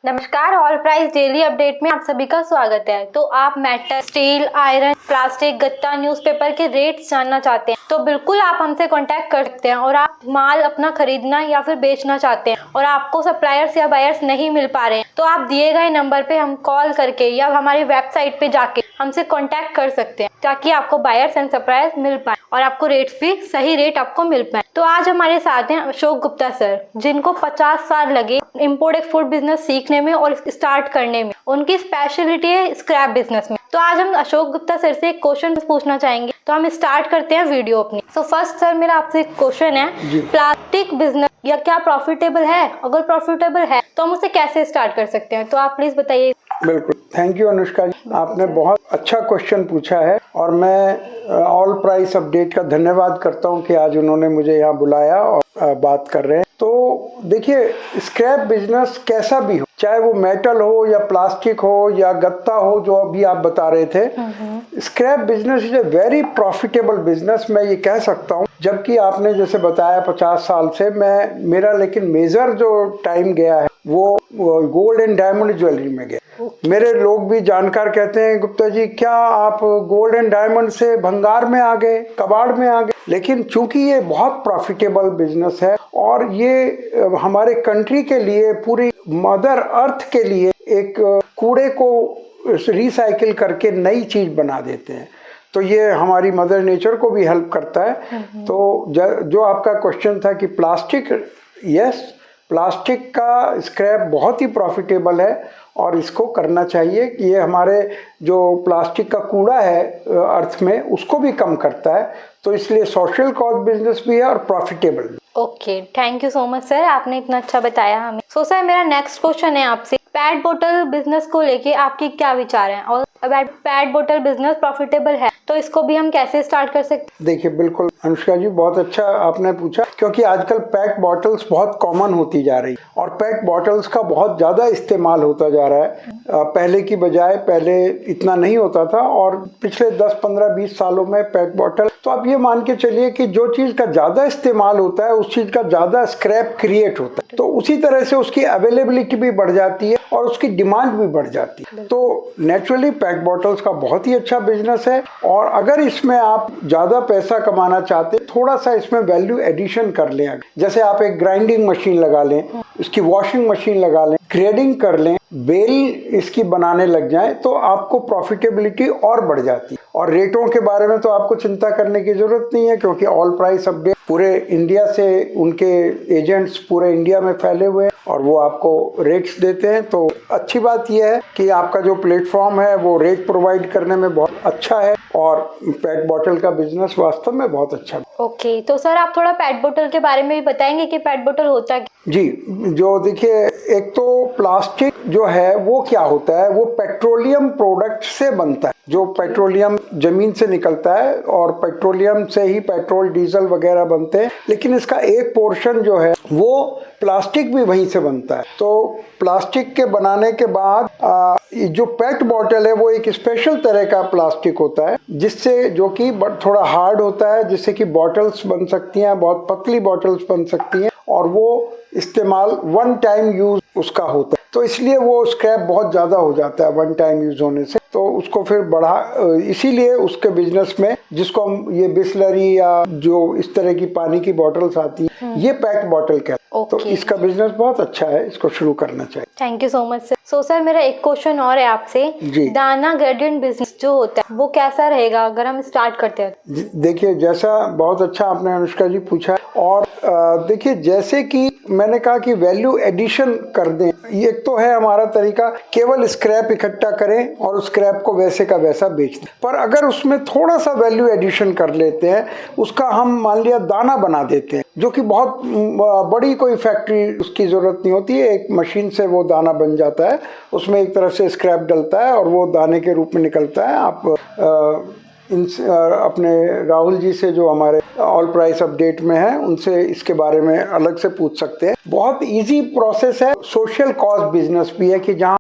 नमस्कार, all price daily update में आप सभी का स्वागत है। तो आप मेटल, स्टील, आयरन, प्लास्टिक, गत्ता, न्यूज़पेपर के रेट्स जानना चाहते हैं तो बिल्कुल आप हमसे कांटेक्ट कर सकते हैं। और आप माल अपना खरीदना या फिर बेचना चाहते हैं और आपको सप्लायर्स या बायर्स नहीं मिल पा रहे हैं तो आप दिए गए नंबर पे हम कॉल करके या हमारी वेबसाइट पे जाके हमसे कांटेक्ट कर सकते हैं ताकि आपको बायर्स एंड सप्लायर्स मिल पाए और आपको रेट्स भी सही रेट आपको मिल पाए। तो आज हमारे साथ हैं अशोक गुप्ता सर, जिनको 50 साल लगे इम्पोर्ट एक्सपोर्ट बिजनेस सीखने में और स्टार्ट करने में। उनकी स्पेशलिटी है स्क्रैप बिजनेस में। तो आज हम अशोक गुप्ता सर से एक क्वेश्चन पूछना चाहेंगे, तो हम स्टार्ट करते हैं वीडियो अपनी। सो फर्स्ट सर, मेरा आपसे एक क्वेश्चन है, प्लास्टिक बिजनेस या क्या प्रॉफिटेबल है? अगर प्रॉफिटेबल है तो हम उसे कैसे स्टार्ट कर सकते हैं? तो आप प्लीज बताइए। बिल्कुल, थैंक यू अनुष्का जी, आपने बहुत अच्छा क्वेश्चन पूछा है और मैं ऑल प्राइस अपडेट का धन्यवाद करता हूं कि आज उन्होंने मुझे यहाँ बुलाया और बात कर रहे हैं। तो देखिए, स्क्रैप बिजनेस कैसा भी हो, चाहे वो मेटल हो या प्लास्टिक हो या गत्ता हो, जो अभी आप बता रहे थे, scrap business is a very profitable business, मैं ये कह सकता हूँ। जबकि आपने जैसे बताया 50 साल से मेरा लेकिन मेजर जो टाइम गया है वो गोल्ड एंड डायमंड ज्वेलरी में गया। मेरे लोग भी जानकार कहते हैं, गुप्ता जी क्या आप गोल्ड एंड डायमंड से भंगार में आ गए, कबाड़ में आ गए? लेकिन चूंकि ये बहुत प्रॉफिटेबल बिजनेस है और ये हमारे कंट्री के लिए, पूरी मदर अर्थ के लिए एक कूड़े को रिसाइकिल करके नई चीज बना देते हैं, तो ये हमारी मदर नेचर को भी हेल्प करता है। तो जो आपका क्वेश्चन था कि प्लास्टिक, यस, प्लास्टिक का स्क्रैप बहुत ही प्रॉफिटेबल है और इसको करना चाहिए कि ये हमारे जो प्लास्टिक का कूड़ा है अर्थ में, उसको भी कम करता है। तो इसलिए सोशल कॉज बिजनेस भी है और प्रॉफिटेबल भी। Okay, thank you so much sir, आपने इतना अच्छा बताया हमें। सो सर, मेरा नेक्स्ट क्वेश्चन है आपसे, पैट बोतल बिजनेस को लेके आपके क्या विचार हैं? और अगर पैट बोतल बिजनेस प्रॉफिटेबल है तो इसको भी हम कैसे स्टार्ट कर सकते हैं? देखिए, बिल्कुल अनुष्का जी, बहुत अच्छा आपने पूछा, क्योंकि आजकल पैट बॉटल्स बहुत कॉमन होती जा रही और पैट बॉटल्स का बहुत ज़्यादा इस्तेमाल होता जा रहा है। पहले की बजाय, पहले इतना नहीं होता था और पिछले 10, 15, 20 सालों में पैट बॉटल, तो आप ये मान के चलिए कि जो चीज़ का ज़्यादा इस्तेमाल होता है उस चीज़ का ज़्यादा स्क्रैप क्रिएट होता है, तो उसी तरह से उसकी अवेलेबिलिटी भी बढ़ जाती है और उसकी डिमांड भी बढ़ जाती है। तो नेचुरली पैट बॉटल्स का बहुत ही अच्छा बिजनेस है और अगर इसमें आप ज़्यादा पैसा कमाना चाहते, थोड़ा सा इसमें वैल्यू एडिशन कर लें। जैसे आप एक ग्राइंडिंग मशीन लगा लें, इसकी वॉशिंग मशीन लगा लें, ग्रेडिंग कर लें, बेल इसकी बनाने लग जाए, तो आपको प्रॉफिटेबिलिटी और बढ़ जाती है। और रेटों के बारे में तो आपको चिंता करने की जरूरत नहीं है, क्योंकि ऑल प्राइस अपडेट पूरे इंडिया से, उनके एजेंट्स पूरे इंडिया में फैले हुए हैं और वो आपको रेट्स देते हैं। तो अच्छी बात यह है कि आपका जो प्लेटफॉर्म है वो रेट प्रोवाइड करने में बहुत अच्छा है और पैट बॉटल का बिजनेस वास्तव में बहुत अच्छा है। ओके, तो सर आप थोड़ा पैट बोतल के बारे में भी बताएंगे कि पैट बोतल होता क्या? जी, जो देखिए, एक तो प्लास्टिक जो है वो क्या होता है, वो पेट्रोलियम प्रोडक्ट से बनता है। जो पेट्रोलियम जमीन से निकलता है और पेट्रोलियम से ही पेट्रोल, डीजल वगैरह बनते हैं, लेकिन इसका एक पोर्शन जो है वो प्लास्टिक भी वहीं से बनता है। तो प्लास्टिक के बनाने के बाद जो पेट बॉटल है वो एक स्पेशल तरह का प्लास्टिक होता है, जिससे, जो कि थोड़ा हार्ड होता है, जिससे कि बॉटल्स बन सकती हैं, बहुत पतली बॉटल्स बन सकती हैं और वो इस्तेमाल वन टाइम यूज उसका होता है। तो इसलिए वो स्क्रैप बहुत ज़्यादा हो जाता है वन टाइम यूज होने से, तो उसको फिर इसीलिए उसके बिजनेस में, जिसको हम ये बिस्लरी या जो इस तरह की पानी की बॉटल्स आती है, ये पैट बॉटल कहते हैं। तो इसका बिजनेस बहुत अच्छा है, इसको शुरू करना चाहिए। Thank you so much sir. So sir, मेरा एक क्वेश्चन और है आपसे, दाना ग्रेडियंट बिजनेस जो होता है वो कैसा रहेगा अगर हम स्टार्ट करते हैं? देखिए, जैसा बहुत अच्छा आपने अनुष्का जी पूछा, और देखिए, जैसे कि मैंने कहा कि वैल्यू एडिशन कर दें, ये तो है हमारा तरीका, केवल स्क्रैप इकट्ठा करें और उस स्क्रैप को वैसे का वैसा बेच दें। पर अगर उसमें थोड़ा सा वैल्यू एडिशन कर लेते हैं, उसका हम मान लिया दाना बना देते हैं, जो कि बहुत बड़ी कोई फैक्ट्री उसकी जरूरत नहीं होती है, एक मशीन से वो दाना बन जाता है, उसमें एक तरह से स्क्रैप डलता है और वो दाने के रूप में निकलता है। आप अपने राहुल जी से, जो हमारे ऑल प्राइस अपडेट में है, उनसे इसके बारे में अलग से पूछ सकते हैं। बहुत इजी प्रोसेस है, सोशल कॉज बिजनेस भी है कि जहाँ